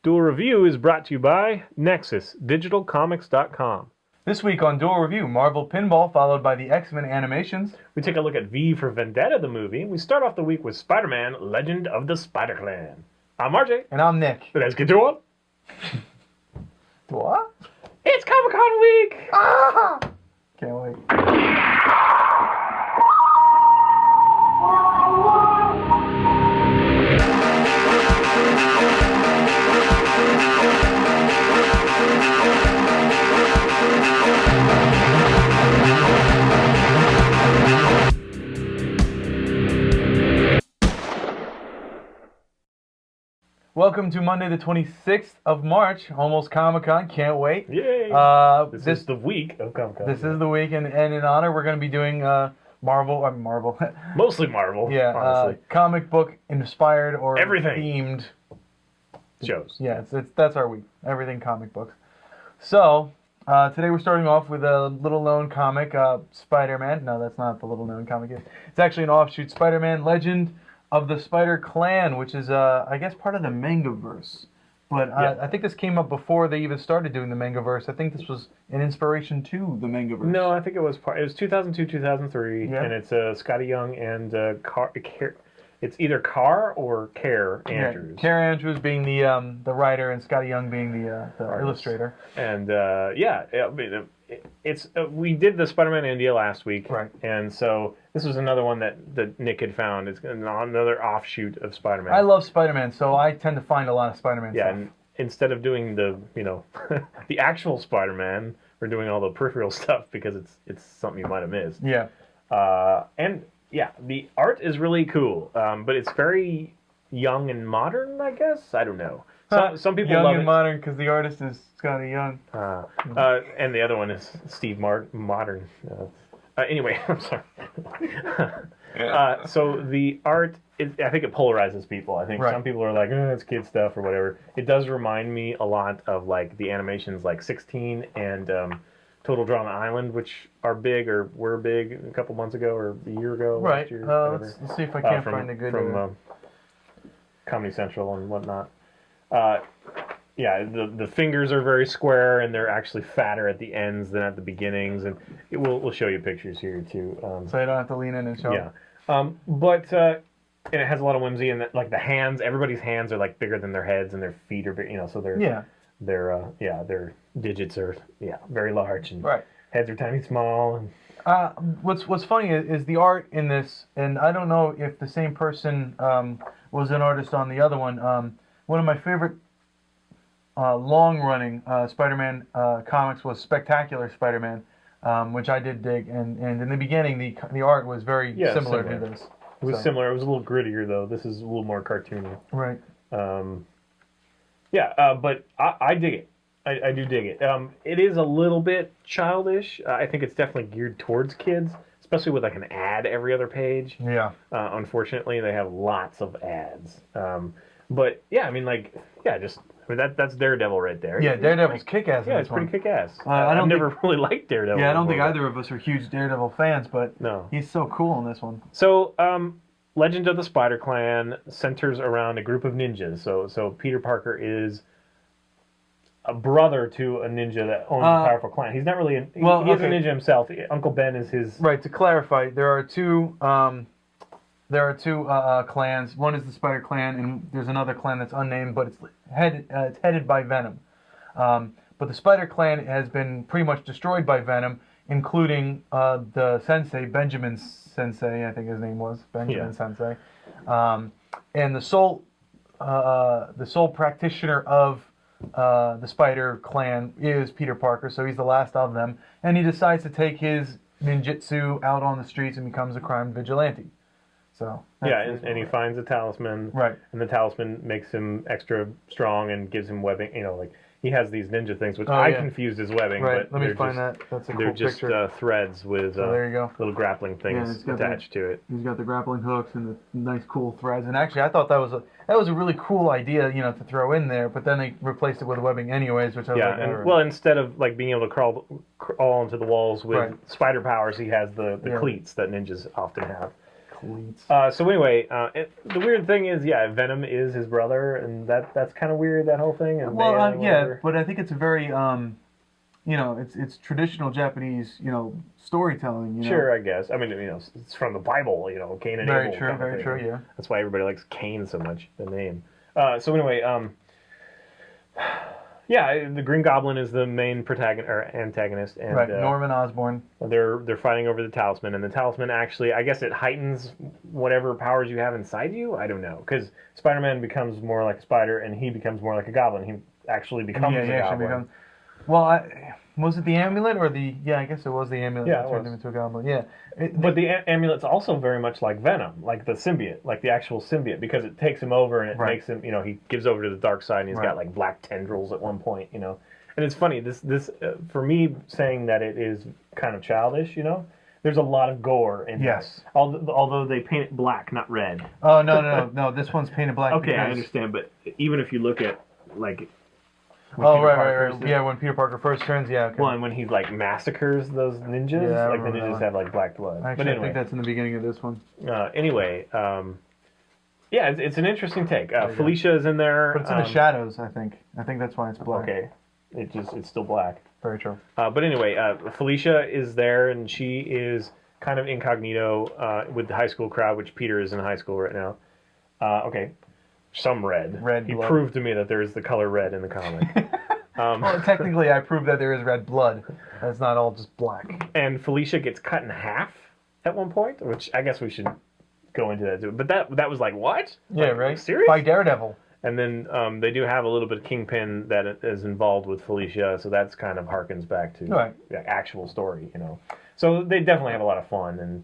Duel Review is brought to you by NexusDigitalComics.com. This week on Duel Review, Marvel Pinball, followed by the X-Men animations. We take a look at V for Vendetta, the movie. We start off the week with Spider-Man, Legend of the Spider-Clan. I'm RJ. And I'm Nick. Let's get to it. What? It's Comic-Con week! Ah! Can't wait. Welcome to Monday the 26th of March, almost Comic-Con, can't wait. Yay! This is the week of Comic-Con. This is the week, and in honor, we're going to be doing Marvel. Mostly Marvel, yeah, honestly. Comic book inspired or Everything. themed Shows. Yeah, that's our week. Everything comic books. So, today we're starting off with a little-known comic, Spider-Man. No, that's not the little-known comic. It's actually an offshoot, Spider-Man, Legend of the Spider-Clan, which is, I guess, part of the Mangaverse. But Yeah. I think this came up before they even started doing the Mangaverse. I think this was an inspiration to the Mangaverse. No, I think it was 2002, 2003, Yeah. and it's Scotty Young and it's either Carr or Care Andrews. Yeah, Care Andrews being the writer and Scotty Young being the illustrator. And it's we did the Spider-Man India last week, Right. And so this was another one that Nick had found. It's another offshoot of Spider-Man. I love Spider-Man, so I tend to find a lot of Spider-Man yeah, stuff. and instead of doing the the actual Spider-Man, we're doing all the peripheral stuff because it's something you might have missed. Yeah. And yeah, the art is really cool, but it's very young and modern, I guess. I don't know. Some people young love and it. Modern because the artist is Scotty Young. And the other one is Steve Modern. Anyway, I'm sorry. So the art, I think it polarizes people. I think Right. some people are like, it's kid stuff or whatever. It does remind me a lot of like the animations like 16 and Total Drama Island, which are big or were big a couple months ago or a year ago. Right. Last year, Let's see if I can't find a good... From Comedy Central and whatnot. Yeah, the fingers are very square, and they're actually fatter at the ends than at the beginnings, and we'll show you pictures here too. so you don't have to lean in and show. Yeah, and it has a lot of whimsy, and like the hands, everybody's hands are like bigger than their heads, and their feet are big, so their digits are very large, and Right. heads are tiny small. And What's funny is the art in this, and I don't know if the same person was an artist on the other one. One of my favorite long-running Spider-Man comics was Spectacular Spider-Man, which I did dig, and in the beginning the art was very similar to this. It was similar. It was a little grittier though. This is a little more cartoony. Right. But I dig it. I do dig it. It is a little bit childish. I think it's definitely geared towards kids, especially with like an ad every other page. Yeah. Unfortunately, they have lots of ads. But yeah, that's Daredevil right there. Yeah, Daredevil's kick-ass. Yeah, it's pretty kick-ass. I've never really liked Daredevil. Yeah, I don't think either of us are huge Daredevil fans, but no, he's so cool in this one. So, Legend of the Spider-Clan centers around a group of ninjas. So Peter Parker is a brother to a ninja that owns a powerful clan. He's not really he is a ninja himself. Uncle Ben is his... Right, to clarify, there are two clans. One is the Spider Clan, and there's another clan that's unnamed, but it's headed by Venom. But the Spider Clan has been pretty much destroyed by Venom, including the sensei, Benjamin Sensei, I think his name was, Benjamin Sensei. And the sole practitioner of the Spider Clan is Peter Parker, so he's the last of them, and he decides to take his ninjutsu out on the streets and becomes a crime vigilante. So and he finds a talisman, right? And the talisman makes him extra strong and gives him webbing. Like he has these ninja things, which I confused as webbing. Right. But Let me find that. That's a cool picture. They're just threads with there you go. little grappling things attached to it. He's got the grappling hooks and the nice cool threads. And actually, I thought that was a really cool idea, to throw in there. But then they replaced it with webbing anyways, which I was like, well, instead of like being able to crawl onto the walls with spider powers, he has the cleats that ninjas often have. Cleats. So anyway, the weird thing is, yeah, Venom is his brother, and that's kind of weird, that whole thing. And Well, yeah, but I think it's a very it's traditional Japanese, storytelling. Sure, I guess. I mean, it's from the Bible, Cain and Very Abel. true, very true. Yeah. That's why everybody likes Cain so much, the name. So anyway, yeah, the Green Goblin is the main protagonist or antagonist, and Right, Norman Osborn. they're fighting over the talisman, and the talisman actually, I guess, it heightens whatever powers you have inside you. I don't know, because Spider-Man becomes more like a spider, and he becomes more like a goblin. He actually becomes a goblin. Well, was it the amulet or the? Yeah, I guess it was the amulet that turned him into a goblin. Yeah, but the amulet's also very much like Venom, like the symbiote, like the actual symbiote, because it takes him over and it makes him, he gives over to the dark side, and he's got like black tendrils at one point, And it's funny, this for me saying that it is kind of childish, There's a lot of gore in yes. it. Although they paint it black, not red. Oh no! This one's painted black. Okay, I understand, but even if you look at like. Right. Yeah, when Peter Parker first turns, yeah. Okay. Well, and when he like massacres those ninjas, like the ninjas have like black blood. Actually, I think that's in the beginning of this one. Anyway, yeah, it's an interesting take. Felicia is in there, but it's in the shadows. I think that's why it's black. Okay, it's still black. Very true. But anyway, Felicia is there, and she is kind of incognito with the high school crowd, which Peter is in high school right now. Okay. Some red. He blood. Proved to me that there is the color red in the comic. Well, technically, I proved that there is red blood. It's not all just black. And Felicia gets cut in half at one point, which I guess we should go into that too. But that was like, what? Yeah, like, right? Serious? By Daredevil. And then they do have a little bit of Kingpin that is involved with Felicia, so that's kind of harkens back to the actual story, So they definitely have a lot of fun, and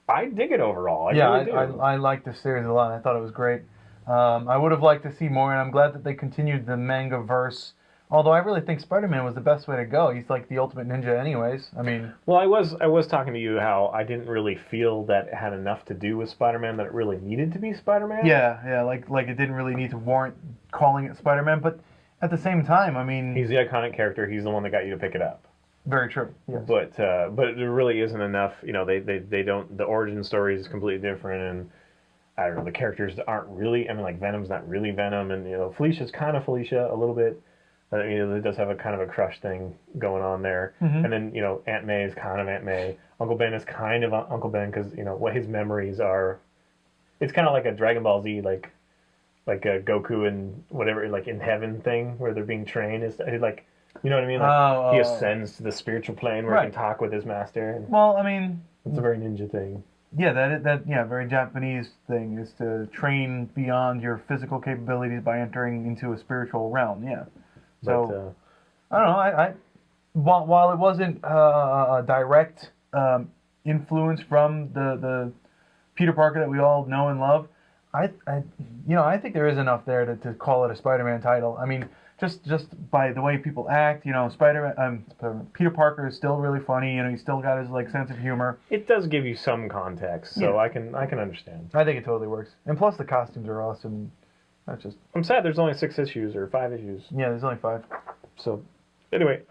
I dig it overall. I like the series a lot. I thought it was great. I would have liked to see more, and I'm glad that they continued the manga verse. Although I really think Spider-Man was the best way to go. He's like the ultimate ninja, anyways. I mean, well, I was talking to you how I didn't really feel that it had enough to do with Spider-Man that it really needed to be Spider-Man. Yeah, like it didn't really need to warrant calling it Spider-Man. But at the same time, I mean, he's the iconic character. He's the one that got you to pick it up. Very true. Yes. But there really isn't enough. They don't. The origin story is completely different, and I don't know, the characters aren't really, like Venom's not really Venom, and Felicia's kind of Felicia a little bit. It does have a kind of a crush thing going on there. Mm-hmm. And then, Aunt May is kind of Aunt May. Uncle Ben is kind of Uncle Ben because, what his memories are. It's kind of like a Dragon Ball Z, like a Goku and whatever, like in heaven thing where they're being trained. It's like, you know what I mean? Like he ascends to the spiritual plane where he can talk with his master. Well, I mean, it's a very ninja thing. Yeah, very Japanese thing is to train beyond your physical capabilities by entering into a spiritual realm. Yeah. So I don't know. While it wasn't a direct influence from the Peter Parker that we all know and love, I think there is enough there to call it a Spider-Man title. I mean, just by the way people act, Peter Parker is still really funny. He's still got his sense of humor. It does give you some context, so I can understand. I think it totally works, and plus the costumes are awesome. I'm sad there's only 6 issues or 5 issues. Yeah, there's only 5. So, anyway,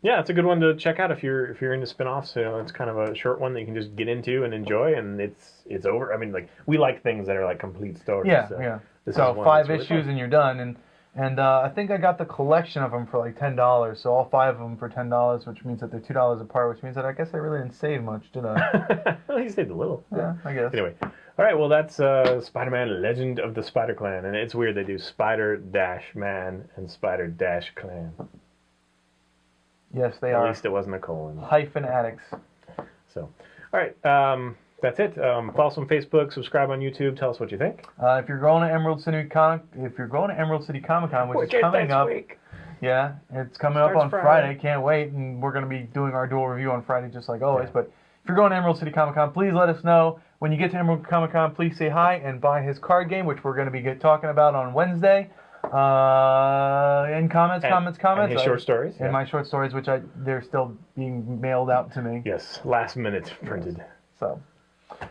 yeah, it's a good one to check out if you're into spin-offs. It's kind of a short one that you can just get into and enjoy, and it's over. I mean, we like things that are like complete stories. Yeah, so So 5 issues really and you're done, and I think I got the collection of them for like $10. So all 5 of them for $10, which means that they're $2 apart, which means that I guess I really didn't save much, did I? Well, you saved a little. Yeah, I guess. Anyway. All right, well, that's Spider-Man Legend of the Spider-Clan, and it's weird they do Spider-Man and Spider-Clan. Yes, they are. At least it wasn't a colon. Hyphen addicts. So, all right, that's it. Follow us on Facebook, subscribe on YouTube, tell us what you think. If you're going to Emerald City Comic Con, which is coming up, yeah, it's coming up on Friday. Can't wait, and we're going to be doing our dual review on Friday, just like always. Yeah. But if you're going to Emerald City Comic Con, please let us know. When you get to Emerald Comic Con, please say hi and buy his card game, which we're going to be talking about on Wednesday. In comments. And his short stories. And my short stories, which they're still being mailed out to me. Yes, last minute printed.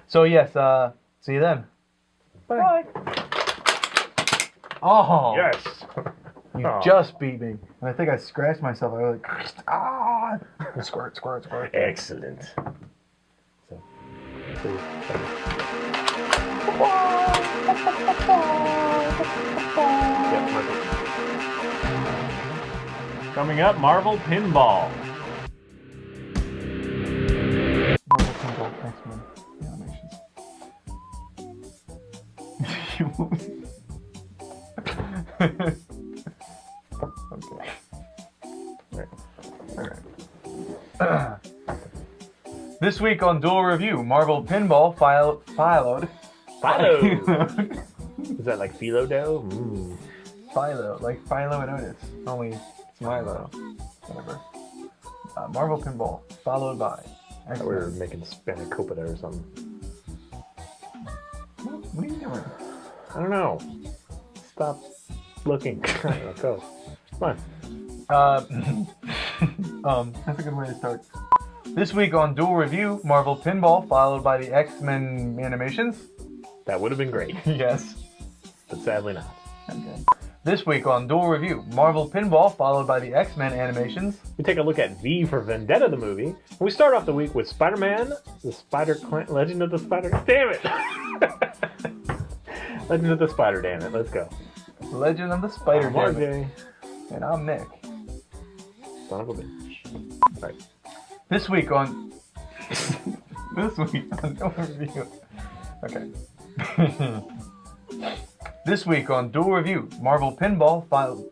So yes, see you then. Bye. Oh. Yes. You just beat me. And I think I scratched myself. I was like, squirt. Excellent. So Yep, perfect. Coming up, Marvel Pinball. Marvel Pinball X-Men animations. Okay. Alright. This week on Duel Review, Marvel Pinball Philo. Is that like philo dough? Philo, like Philo and Otis. Only it's Milo. Whatever. Marvel Pinball, followed by. I thought we were making spanakopita or something. What are you doing? I don't know. Stop looking. Let's go. Come on. That's a good way to start. This week on Duel Review, Marvel Pinball, followed by the X-Men animations. That would have been great. Yes. But sadly not. Okay. This week on Duel Review, Marvel Pinball, followed by the X-Men animations. We take a look at V for Vendetta, the movie. And we start off the week with Spider-Man, the Spider-Clan, Legend of the Spider... Damn it! Legend of the Spider, damn it. Let's go. Legend of the Spider, I'm RJ. And I'm Nick. Son of a bitch. Right. This week on... Duel Review. Okay. This week on Duel Review, Marvel Pinball Philo.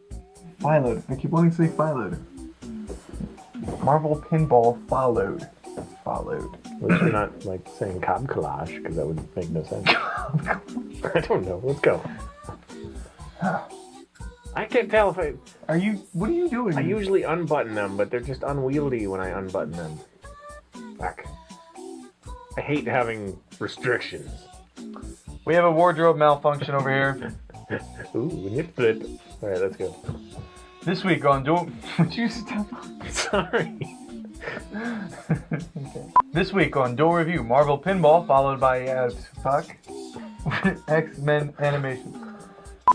I keep wanting to say Philo. Marvel Pinball Followed. At least you're not like saying cob collage, because that would make no sense. I don't know. Let's go. I can't tell if what are you doing? I usually unbutton them, but they're just unwieldy when I unbutton them. Fuck. I hate having restrictions. We have a wardrobe malfunction over here. Ooh, nip flip. Alright, let's go. This week on Duel... Would you stop? Sorry. Okay. This week on Duel Review, Marvel Pinball, followed by... X-Men animations.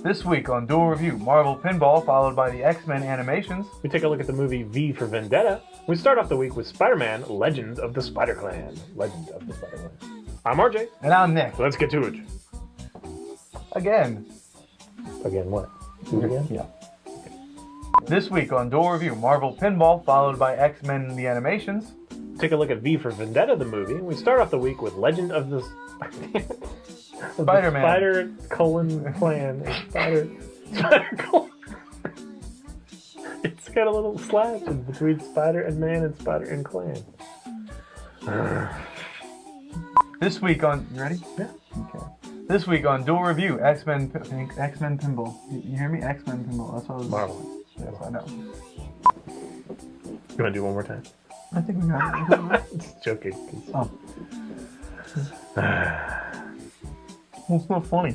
This week on Duel Review, Marvel Pinball, followed by the X-Men animations. We take a look at the movie V for Vendetta. We start off the week with Spider-Man, Legends of the Spider-Clan. Legends of the Spider-Clan. I'm RJ. And I'm Nick. Let's get to it. Again. Again what? Do it again? Yeah. This week on Duel Review, Marvel Pinball, followed by X-Men the animations. Take a look at V for Vendetta, the movie. We start off the week with Legend of the... Spider-Man. Spider-Clan. Spider-Clan. It's got a little slash in between Spider and Man and Spider and Clan. This week on... You ready? Yeah. Okay. This week on Duel Review, X-Men Pinball. You hear me? X-Men Pinball. That's what I was... Marvel. Yes, I know. You want to do one more time? I think we got it. Just joking. Oh. Well, it's not funny.